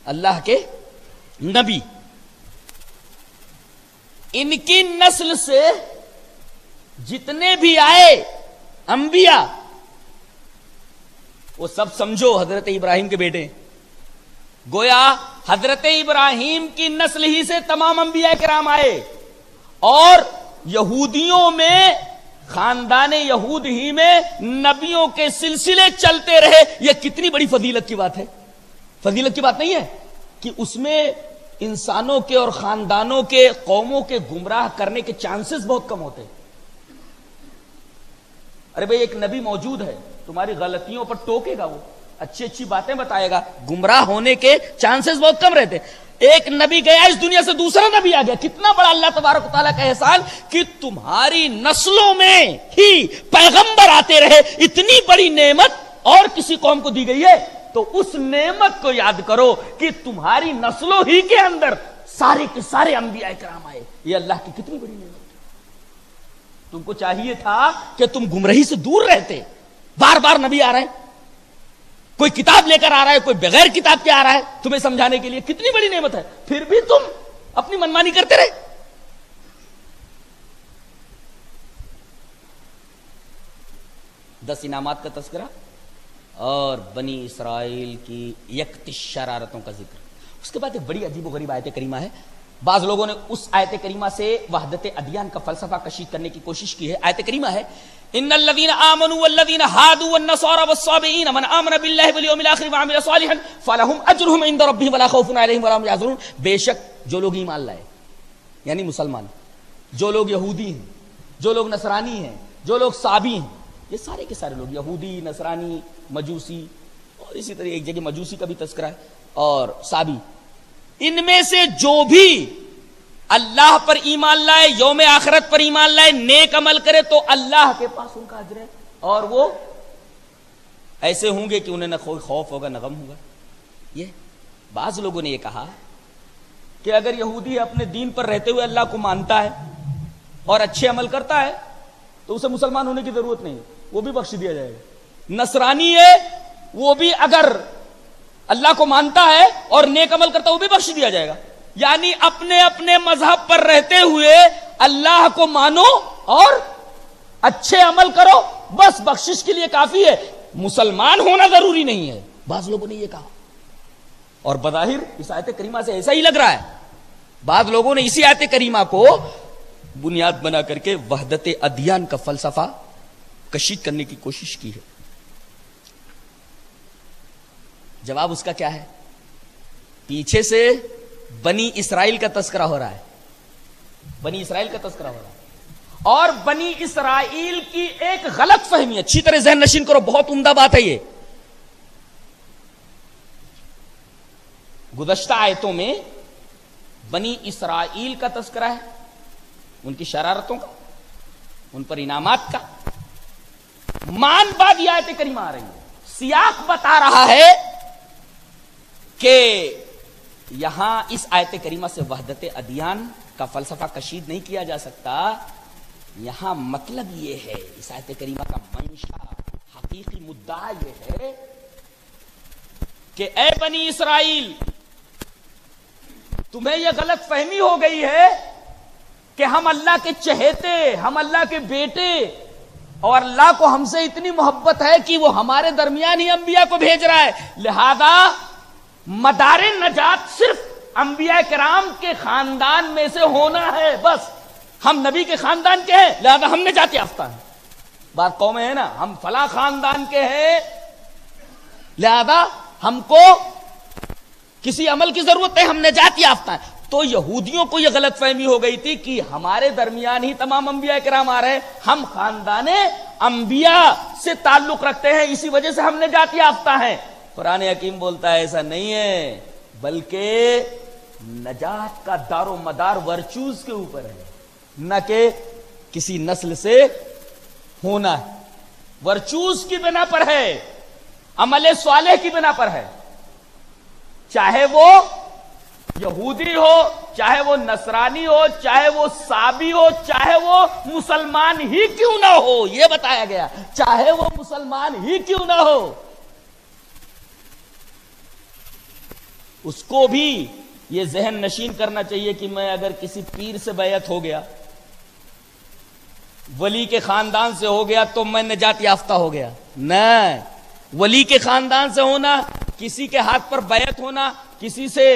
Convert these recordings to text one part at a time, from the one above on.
اللہ کے نبی، ان کی نسل سے جتنے بھی آئے انبیاء وہ سب سمجھو حضرت ابراہیم کے بیٹے، گویا حضرت ابراہیم کی نسل ہی سے تمام انبیاء کرام آئے، اور یہودیوں میں خاندان یہود ہی میں نبیوں کے سلسلے چلتے رہے۔ یہ کتنی بڑی فضیلت کی بات ہے، فضیلت کی بات نہیں ہے کہ اس میں انسانوں کے اور خاندانوں کے قوموں کے گمراہ کرنے کے چانسز بہت کم ہوتے ہیں۔ ارے بھئی ایک نبی موجود ہے، تمہاری غلطیوں پر ٹوکے گا، وہ اچھی اچھی باتیں بتائے گا، گمراہ ہونے کے چانسز بہت کم رہتے۔ ایک نبی گیا اس دنیا سے، دوسرا نبی آ گیا۔ کتنا بڑا اللہ تبارک و تعالیٰ کا احسان کہ تمہاری نسلوں میں ہی پیغمبر آتے رہے۔ اتنی بڑی نعمت اور کسی قوم کو دی گئی ہے تو اس نعمت کو یاد کرو کہ تمہاری نسلوں ہی کے اندر سارے کے سارے انبیاء کرام آئے۔ یہ اللہ کی کتنی بڑی نعمت۔ تم کو چاہیے تھا کہ تم گمراہی سے دور رہتے، بار بار نبی آ رہے ہیں، کوئی کتاب لے کر آ رہا ہے، کوئی بغیر کتاب کے آ رہا ہے تمہیں سمجھانے کے لیے، کتنی بڑی نعمت ہے، پھر بھی تم اپنی منمانی کرتے رہے۔ 10 انعامات کا تذکرہ اور بنی اسرائیل کی یکتش شرارتوں کا ذکر۔ اس کے بعد ایک بڑی عجیب و غریب آیت کریمہ ہے۔ بعض لوگوں نے اس آیت کریمہ سے وحدت ادیان کا فلسفہ کشید کرنے کی کوشش کی ہے۔ آیت کریمہ ہے ان الذين امنوا والذين هادوا والنصارى والصابئين من امن بالله واليوم الاخر وعمل صالحا فلهم اجرهم عند ربهم ولا خوف عليهم ولا هم يحزنون۔ بے شک جو لوگ ایمان لائے یعنی مسلمان، جو لوگ یہودی ہیں، جو لوگ نصرانی ہیں، جو لوگ صابی ہیں، یہ سارے کے سارے لوگ یہودی، نصرانی، مجوسی، اور اسی طرح ایک جگہ مجوسی کا بھی تذکرہ ہے، اور صابی، ان میں سے جو بھی اللہ پر ایمان لائے، یوم آخرت پر ایمان لائے، نیک عمل کرے تو اللہ کے پاس ان کا اجر ہے، اور وہ ایسے ہوں گے کہ انہیں نہ کوئی خوف ہوگا نہ غم ہوگا۔ یہ بعض لوگوں نے یہ کہا کہ اگر یہودی اپنے دین پر رہتے ہوئے اللہ کو مانتا ہے اور اچھے عمل کرتا ہے تو اسے مسلمان ہونے کی ضرورت نہیں، وہ بھی بخش دیا جائے گا۔ نصرانی ہے، وہ بھی اگر اللہ کو مانتا ہے اور نیک عمل کرتا ہے وہ بھی بخش دیا جائے گا۔ یعنی اپنے اپنے مذہب پر رہتے ہوئے اللہ کو مانو اور اچھے عمل کرو، بس بخشش کے لیے کافی ہے، مسلمان ہونا ضروری نہیں ہے۔ بعض لوگوں نے یہ کہا، اور بظاہر اس آیت کریمہ سے ایسا ہی لگ رہا ہے۔ بعض لوگوں نے اسی آیت کریمہ کو بنیاد بنا کر کے وحدت ادیان کا فلسفہ کشید کرنے کی کوشش کی ہے۔ جواب اس کا کیا ہے؟ پیچھے سے بنی اسرائیل کا تذکرہ ہو رہا ہے، بنی اسرائیل کا تذکرہ ہو رہا ہے، اور بنی اسرائیل کی ایک غلط فہمی، اچھی طرح ذہن نشین کرو، بہت عمدہ بات ہے یہ۔ گزشتہ آیتوں میں بنی اسرائیل کا تذکرہ ہے، ان کی شرارتوں کا، ان پر انعامات کا، مان بعد یہ آیت کریمہ آ رہی ہے، سیاق بتا رہا ہے کہ یہاں اس آیت کریمہ سے وحدت ادیان کا فلسفہ کشید نہیں کیا جا سکتا۔ یہاں مطلب یہ ہے، اس آیت کریمہ کا منشا، حقیقی مدعا یہ ہے کہ اے بنی اسرائیل، تمہیں یہ غلط فہمی ہو گئی ہے کہ ہم اللہ کے چہیتے، ہم اللہ کے بیٹے، اور اللہ کو ہم سے اتنی محبت ہے کہ وہ ہمارے درمیان ہی انبیاء کو بھیج رہا ہے، لہذا مدار نجات صرف انبیاء کرام کے خاندان میں سے ہونا ہے، بس ہم نبی کے خاندان کے ہیں لہذا ہم نجات یافتہ ہیں۔ بات قومیں ہیں نا، ہم فلاں خاندان کے ہیں لہذا ہم کو کسی عمل کی ضرورت ہے، ہم نجات یافتہ ہیں۔ تو یہودیوں کو یہ غلط فہمی ہو گئی تھی کہ ہمارے درمیان ہی تمام انبیاء کرام آ رہے ہیں، ہم خاندان انبیاء سے تعلق رکھتے ہیں، اسی وجہ سے ہم نجات یافتہ ہیں۔ قرآن حکیم بولتا ہے ایسا نہیں ہے، بلکہ نجات کا دار و مدار ورچوز کے اوپر ہے، نہ کہ کسی نسل سے ہونا ہے، ورچوز کی بنا پر ہے، عمل صالح کی بنا پر ہے، چاہے وہ یہودی ہو، چاہے وہ نصرانی ہو، چاہے وہ صابی ہو، چاہے وہ مسلمان ہی کیوں نہ ہو، یہ بتایا گیا، چاہے وہ مسلمان ہی کیوں نہ ہو، اس کو بھی یہ ذہن نشین کرنا چاہیے کہ میں اگر کسی پیر سے بیعت ہو گیا، ولی کے خاندان سے ہو گیا تو میں نجات یافتہ ہو گیا. نہیں، ولی کے خاندان سے ہونا، کسی کے ہاتھ پر بیعت ہونا، کسی سے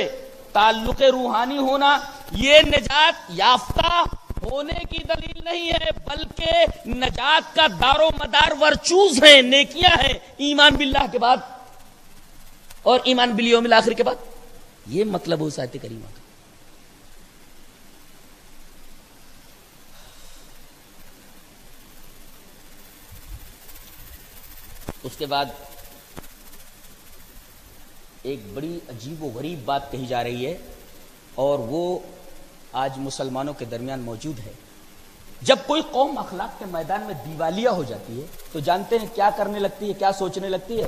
تعلق روحانی ہونا، یہ نجات یافتہ ہونے کی دلیل نہیں ہے، بلکہ نجات کا دار و مدار ورچوز ہیں، نیکیاں ہیں، ایمان باللہ کے بعد اور ایمان بالیوم الاخر کے بعد. یہ مطلب اس آیت کریمہ کا. اس کے بعد ایک بڑی عجیب و غریب بات کہی جا رہی ہے، اور وہ آج مسلمانوں کے درمیان موجود ہے. جب کوئی قوم اخلاق کے میدان میں دیوالیہ ہو جاتی ہے تو جانتے ہیں کیا کرنے لگتی ہے، کیا سوچنے لگتی ہے؟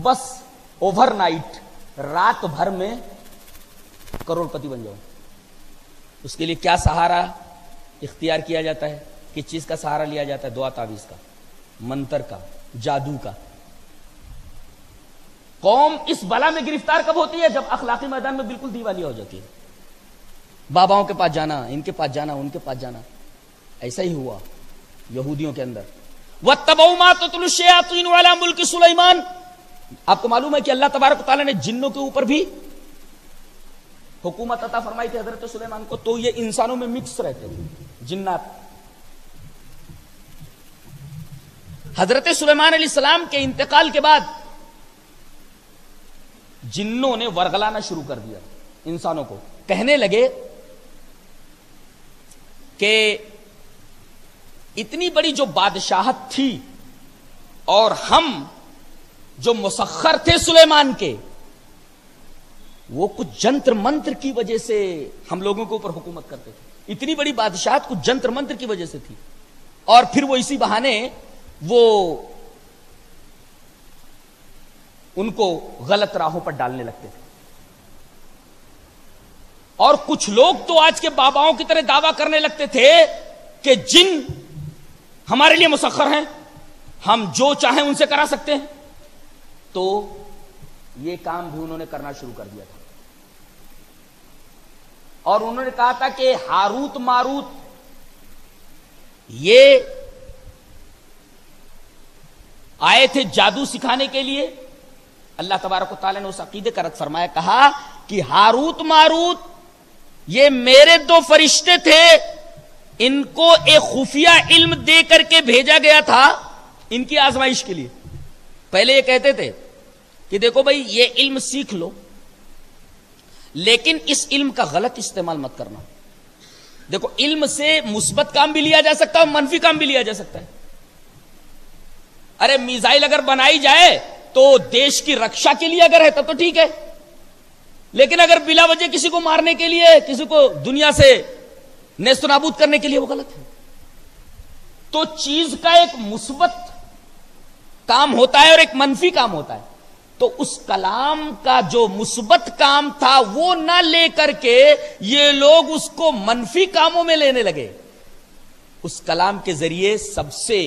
بس اوور نائٹ، رات بھر میں کروڑ پتی بن جاؤ. اس کے لیے کیا سہارا اختیار کیا جاتا ہے؟ کس چیز کا سہارا لیا جاتا ہے؟ دعا تعویذ کا، منتر کا، جادو کا. قوم اس بلا میں گرفتار کب ہوتی ہے؟ جب اخلاقی میدان میں بالکل دیوالیہ ہو جاتی ہے. باباؤں کے پاس جانا، ان کے پاس جانا، ان کے پاس جانا. ایسا ہی ہوا یہودیوں کے اندر. وَاتَّبَعُوا مَا تَتْلُو الشَّيَاطِينُ عَلَىٰ مُلْكِ سُلَيْمَانَ. آپ کو معلوم ہے کہ اللہ تبارک و تعالیٰ نے جنوں کے اوپر بھی حکومت عطا فرمائی تھی حضرت سلیمان کو، تو یہ انسانوں میں مکس رہتے تھے جنات. حضرت سلیمان علیہ السلام کے انتقال کے بعد جنوں نے ورغلانا شروع کر دیا انسانوں کو. کہنے لگے کہ اتنی بڑی جو بادشاہت تھی اور ہم جو مسخر تھے سلیمان کے، وہ کچھ جنتر منتر کی وجہ سے ہم لوگوں کے اوپر حکومت کرتے تھے. اتنی بڑی بادشاہت کچھ جنتر منتر کی وجہ سے تھی، اور پھر وہ اسی بہانے وہ ان کو غلط راہوں پر ڈالنے لگتے تھے. اور کچھ لوگ تو آج کے باباؤں کی طرح دعویٰ کرنے لگتے تھے کہ جن ہمارے لیے مسخر ہیں، ہم جو چاہیں ان سے کرا سکتے ہیں. تو یہ کام بھی انہوں نے کرنا شروع کر دیا تھا، اور انہوں نے کہا تھا کہ ہاروت ماروت یہ آئے تھے جادو سکھانے کے لیے. اللہ تبارک و تعالیٰ نے اس عقیدے کا رد فرمایا، کہا کہ ہاروت ماروت یہ میرے دو فرشتے تھے، ان کو ایک خفیہ علم دے کر کے بھیجا گیا تھا ان کی آزمائش کے لیے. پہلے یہ کہتے تھے کہ دیکھو بھائی یہ علم سیکھ لو، لیکن اس علم کا غلط استعمال مت کرنا. دیکھو علم سے مثبت کام بھی لیا جا سکتا ہے اور منفی کام بھی لیا جا سکتا ہے. ارے میزائل اگر بنائی جائے تو دیش کی رکشا کے لیے اگر ہے تب تو ٹھیک ہے، لیکن اگر بلا وجہ کسی کو مارنے کے لیے، کسی کو دنیا سے نیست و نابود کرنے کے لیے، وہ غلط ہے. تو چیز کا ایک مثبت کام ہوتا ہے اور ایک منفی کام ہوتا ہے. تو اس کلام کا جو مثبت کام تھا وہ نہ لے کر کے یہ لوگ اس کو منفی کاموں میں لینے لگے. اس کلام کے ذریعے سب سے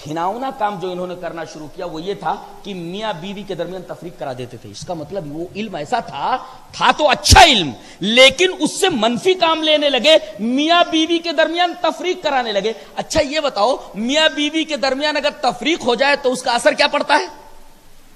گھناؤنا کام جو انہوں نے کرنا شروع کیا وہ یہ تھا کہ میاں بیوی کے درمیان تفریق کرا دیتے تھے. اس کا مطلب وہ علم ایسا تھا تو اچھا علم، لیکن اس سے منفی کام لینے لگے، میاں بیوی کے درمیان تفریق کرانے لگے. اچھا یہ بتاؤ، میاں بیوی کے درمیان اگر تفریق ہو جائے تو اس کا اثر کیا پڑتا ہے؟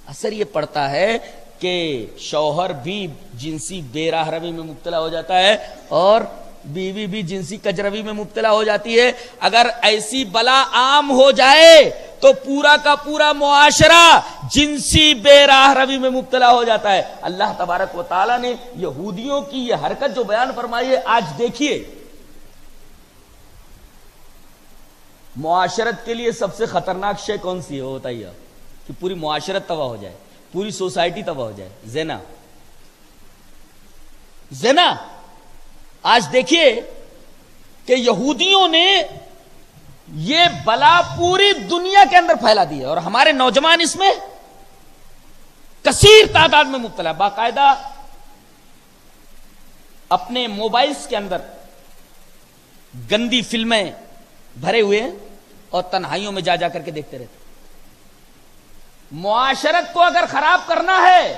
اثر یہ پڑتا ہے کہ شوہر بھی جنسی بے راہ روی میں مبتلا ہو جاتا ہے اور بیوی بھی جنسی کجروی میں مبتلا ہو جاتی ہے. اگر ایسی بلا عام ہو جائے تو پورا کا پورا معاشرہ جنسی بے راہ روی میں مبتلا ہو جاتا ہے. اللہ تبارک و تعالیٰ نے یہودیوں کی یہ حرکت جو بیان فرمائی ہے، آج دیکھیے معاشرت کے لیے سب سے خطرناک شے کون سی ہے وہ بتائیے آپ، کہ پوری معاشرت تباہ ہو جائے، پوری سوسائٹی تباہ ہو جائے. زنا. زنا آج دیکھیے کہ یہودیوں نے یہ بلا پوری دنیا کے اندر پھیلا دی ہے اور ہمارے نوجوان اس میں کثیر تعداد میں مبتلا. باقاعدہ اپنے موبائلز کے اندر گندی فلمیں بھرے ہوئے ہیں اور تنہائیوں میں جا کر کے دیکھتے رہتے. معاشرت کو اگر خراب کرنا ہے